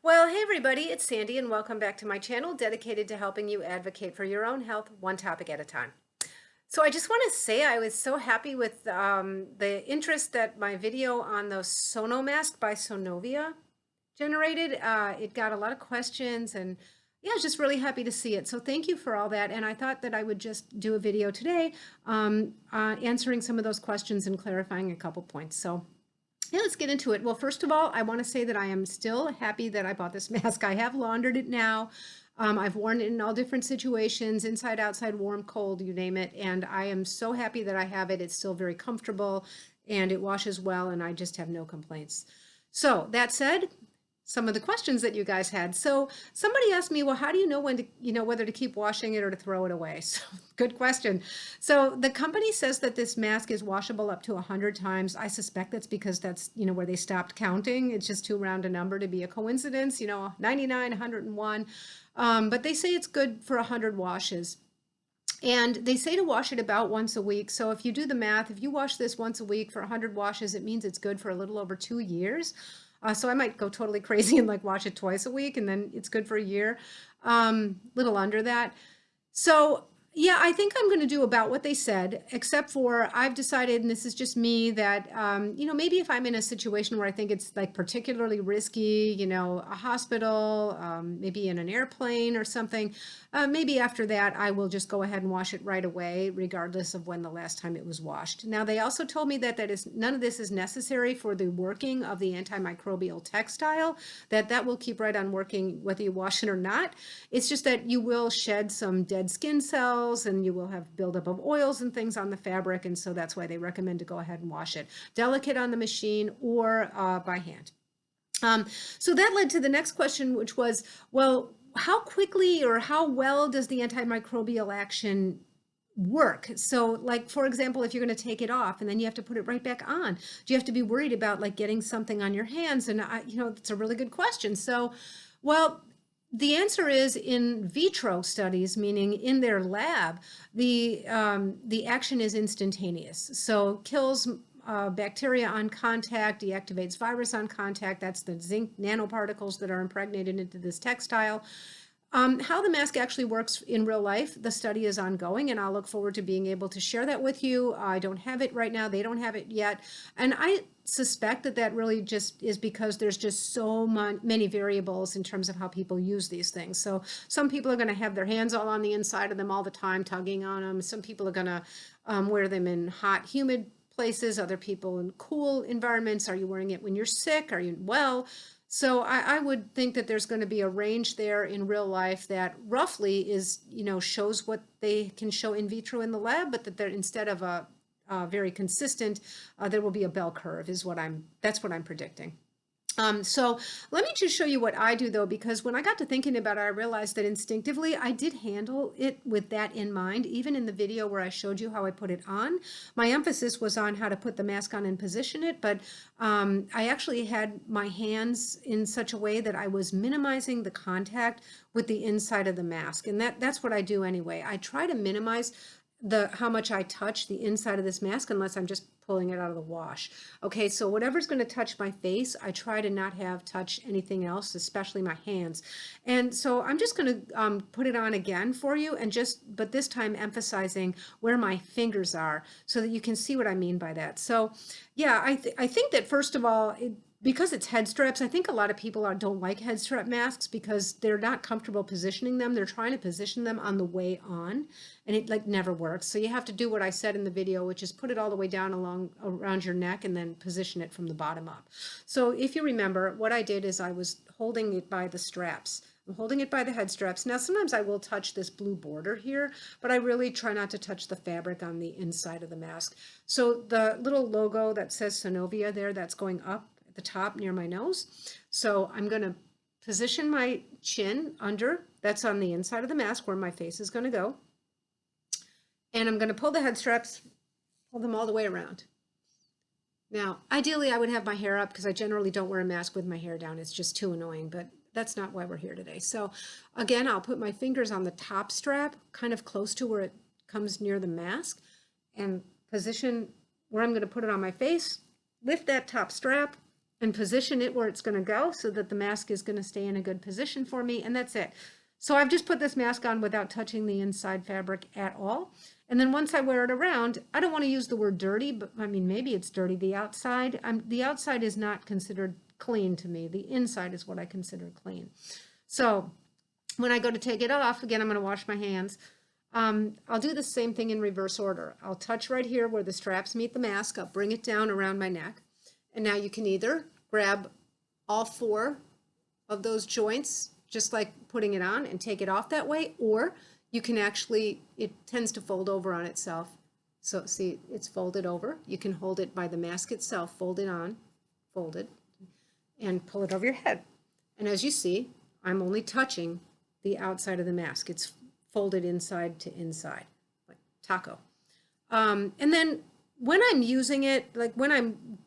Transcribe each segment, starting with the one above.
Well, hey everybody, it's Sandy and welcome back to my channel dedicated to helping you advocate for your own health one topic at a time. So I just want to say I was so happy with the interest that my video on the Sonomask by Sonovia generated. It got a lot of questions and yeah, I was just really happy to see it. So thank you for all that. And I thought that I would just do a video today answering some of those questions and clarifying a couple points. So yeah, let's get into it. Well, first of all, I want to say that I am still happy that I bought this mask. I have laundered it now. I've worn it in all different situations, inside, outside, warm, cold, you name it. And I am so happy that I have it. It's still very comfortable and it washes well and I just have no complaints. So that said, some of the questions that you guys had. So somebody asked me, well, how do you know when to, whether to keep washing it or to throw it away? So good question. So the company says that this mask is washable up to 100 times. I suspect that's because that's, where they stopped counting. It's just too round a number to be a coincidence, 99, 101. But they say it's good for 100 washes. And they say to wash it about once a week. So if you do the math, if you wash this once a week for 100 washes, it means it's good for a little over 2 years. So I might go totally crazy and like wash it twice a week and then it's good for a year, little under that. So yeah, I think I'm going to do about what they said, except for I've decided, and this is just me, that, maybe if I'm in a situation where I think it's like particularly risky, a hospital, maybe in an airplane or something, maybe after that, I will just go ahead and wash it right away, regardless of when the last time it was washed. Now, they also told me that none of this is necessary for the working of the antimicrobial textile, that will keep right on working whether you wash it or not. It's just that you will shed some dead skin cells and you will have buildup of oils and things on the fabric. And so that's why they recommend to go ahead and wash it. Delicate on the machine or by hand. So that led to the next question, which was, well, how quickly or how well does the antimicrobial action work? So like, for example, if you're going to take it off and then you have to put it right back on, do you have to be worried about like getting something on your hands? And it's a really good question. So, well, the answer is in vitro studies, meaning in their lab, the action is instantaneous. So kills bacteria on contact, deactivates virus on contact. That's the zinc nanoparticles that are impregnated into this textile. How the mask actually works in real life, the study is ongoing, and I'll look forward to being able to share that with you. I don't have it right now. They don't have it yet. And I suspect that really just is because there's just so many variables in terms of how people use these things. So some people are going to have their hands all on the inside of them all the time, tugging on them. Some people are going to wear them in hot, humid places, other people in cool environments. Are you wearing it when you're sick? Are you well? So I would think that there's going to be a range there in real life that roughly is, shows what they can show in vitro in the lab, but that they're instead of a very consistent, there will be a bell curve that's what I'm predicting. So let me just show you what I do though, because when I got to thinking about it, I realized that instinctively I did handle it with that in mind. Even in the video where I showed you how I put it on, my emphasis was on how to put the mask on and position it. But I actually had my hands in such a way that I was minimizing the contact with the inside of the mask. And that's what I do anyway. I try to minimize how much I touch the inside of this mask unless I'm just pulling it out of the wash. Okay, so whatever's going to touch my face, I try to not have touch anything else, especially my hands. And so I'm just going to put it on again for you and but this time emphasizing where my fingers are so that you can see what I mean by that. So yeah, I think that first of all, because it's head straps, I think a lot of people don't like head strap masks because they're not comfortable positioning them. They're trying to position them on the way on, and it like never works. So you have to do what I said in the video, which is put it all the way down around your neck and then position it from the bottom up. So if you remember, what I did is I was holding it by the straps. I'm holding it by the head straps. Now, sometimes I will touch this blue border here, but I really try not to touch the fabric on the inside of the mask. So the little logo that says Sonovia there, that's going up the top near my nose. So I'm going to position my chin under, that's on the inside of the mask where my face is going to go. And I'm going to pull the head straps, pull them all the way around. Now, ideally I would have my hair up because I generally don't wear a mask with my hair down. It's just too annoying, but that's not why we're here today. So again, I'll put my fingers on the top strap, kind of close to where it comes near the mask, and position where I'm going to put it on my face, lift that top strap, and position it where it's going to go so that the mask is going to stay in a good position for me, and that's it. So I've just put this mask on without touching the inside fabric at all. And then once I wear it around, I don't want to use the word dirty, but I mean, maybe it's dirty. The outside is not considered clean to me. The inside is what I consider clean. So when I go to take it off, again, I'm going to wash my hands. I'll do the same thing in reverse order. I'll touch right here where the straps meet the mask. I'll bring it down around my neck. And now you can either grab all 4 of those joints, just like putting it on, and take it off that way, or you can actually, it tends to fold over on itself. So see, it's folded over. You can hold it by the mask itself, fold it on, fold it, and pull it over your head. And as you see, I'm only touching the outside of the mask. It's folded inside to inside, like taco. And then when I'm using it, like when I'm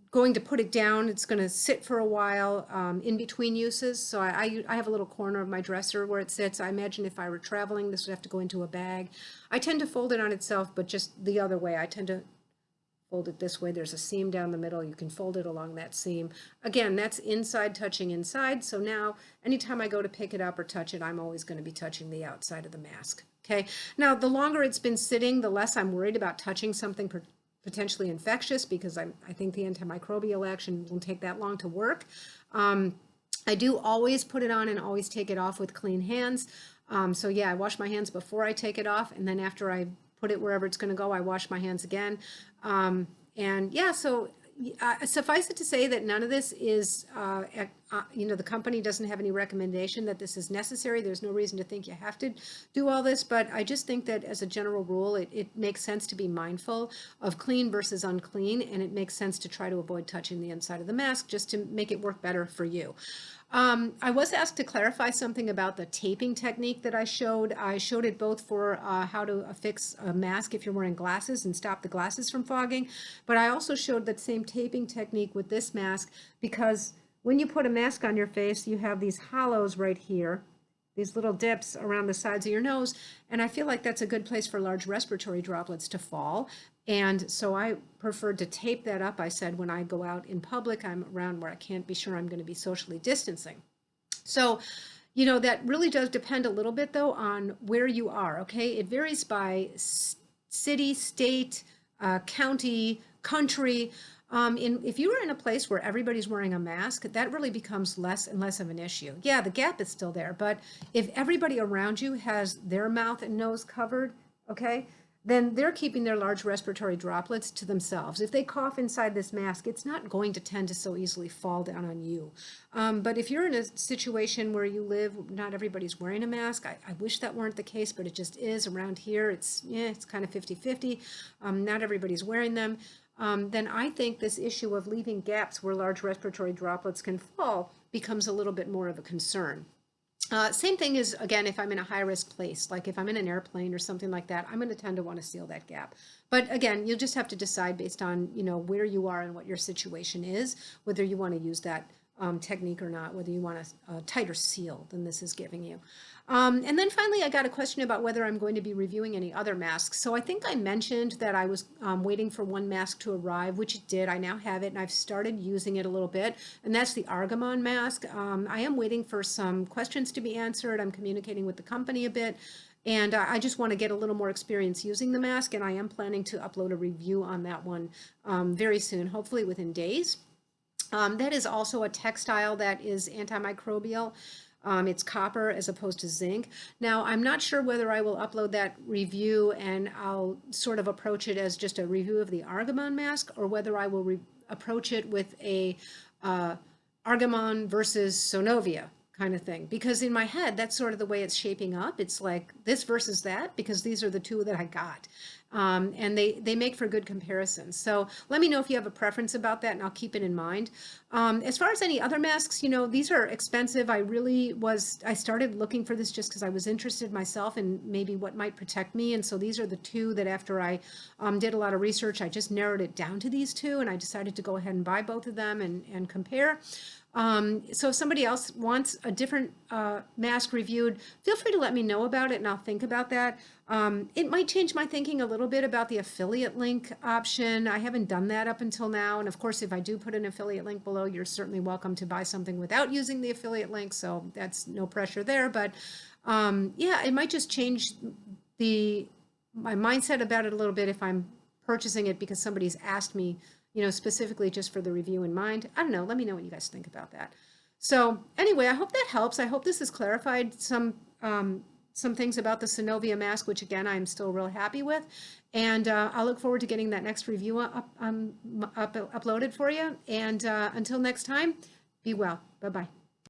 going to put it down, it's going to sit for a while in between uses. So I have a little corner of my dresser where it sits. I imagine if I were traveling, this would have to go into a bag. I tend to fold it on itself, but just the other way. I tend to fold it this way. There's a seam down the middle. You can fold it along that seam. Again, that's inside touching inside. So now anytime I go to pick it up or touch it, I'm always going to be touching the outside of the mask. Okay. Now, the longer it's been sitting, the less I'm worried about touching something potentially infectious, because I think the antimicrobial action won't take that long to work. I do always put it on and always take it off with clean hands. So yeah, I wash my hands before I take it off, and then after I put it wherever it's going to go, I wash my hands again. And yeah, so suffice it to say that none of this is, the company doesn't have any recommendation that this is necessary. There's no reason to think you have to do all this, but I just think that as a general rule, it makes sense to be mindful of clean versus unclean, and it makes sense to try to avoid touching the inside of the mask just to make it work better for you. I was asked to clarify something about the taping technique that I showed. I showed it both for how to affix a mask if you're wearing glasses and stop the glasses from fogging, but I also showed that same taping technique with this mask, because when you put a mask on your face, you have these hollows right here, these little dips around the sides of your nose, and I feel like that's a good place for large respiratory droplets to fall. And so I preferred to tape that up. I said when I go out in public, I'm around where I can't be sure I'm going to be socially distancing. So, that really does depend a little bit, though, on where you are, okay? It varies by city, state, county, country. If you are in a place where everybody's wearing a mask, that really becomes less and less of an issue. Yeah, the gap is still there, but if everybody around you has their mouth and nose covered, okay, then they're keeping their large respiratory droplets to themselves. If they cough inside this mask, it's not going to tend to so easily fall down on you. But if you're in a situation where you live, not everybody's wearing a mask. I wish that weren't the case, but it just is. Around here, it's kind of 50-50. Not everybody's wearing them. Then I think this issue of leaving gaps where large respiratory droplets can fall becomes a little bit more of a concern. Same thing is, again, if I'm in a high-risk place, like if I'm in an airplane or something like that, I'm going to tend to want to seal that gap. But again, you'll just have to decide based on, where you are and what your situation is, whether you want to use that technique or not, whether you want a tighter seal than this is giving you. And then finally, I got a question about whether I'm going to be reviewing any other masks. So I think I mentioned that I was waiting for one mask to arrive, which it did. I now have it, and I've started using it a little bit, and that's the Argamon mask. I am waiting for some questions to be answered. I'm communicating with the company a bit, and I just want to get a little more experience using the mask, and I am planning to upload a review on that one very soon, hopefully within days. That is also a textile that is antimicrobial. It's copper as opposed to zinc. Now, I'm not sure whether I will upload that review and I'll sort of approach it as just a review of the Argamon mask, or whether I will approach it with a Argamon versus Sonovia kind of thing. Because in my head, that's sort of the way it's shaping up. It's like this versus that, because these are the two that I got. And they make for good comparisons. So let me know if you have a preference about that, and I'll keep it in mind. As far as any other masks, these are expensive. I started looking for this just because I was interested myself in maybe what might protect me. And so these are the two that after I did a lot of research, I just narrowed it down to these two, and I decided to go ahead and buy both of them and compare. So if somebody else wants a different mask reviewed, feel free to let me know about it and I'll think about that. It might change my thinking a little bit about the affiliate link option. I haven't done that up until now. And of course, if I do put an affiliate link below, you're certainly welcome to buy something without using the affiliate link. So that's no pressure there. But yeah, it might just change my mindset about it a little bit if I'm purchasing it because somebody's asked me, specifically just for the review in mind. I don't know. Let me know what you guys think about that. So anyway, I hope that helps. I hope this has clarified some things about the Sonovia mask, which again, I'm still real happy with. And I'll look forward to getting that next review uploaded for you. And until next time, be well. Bye-bye.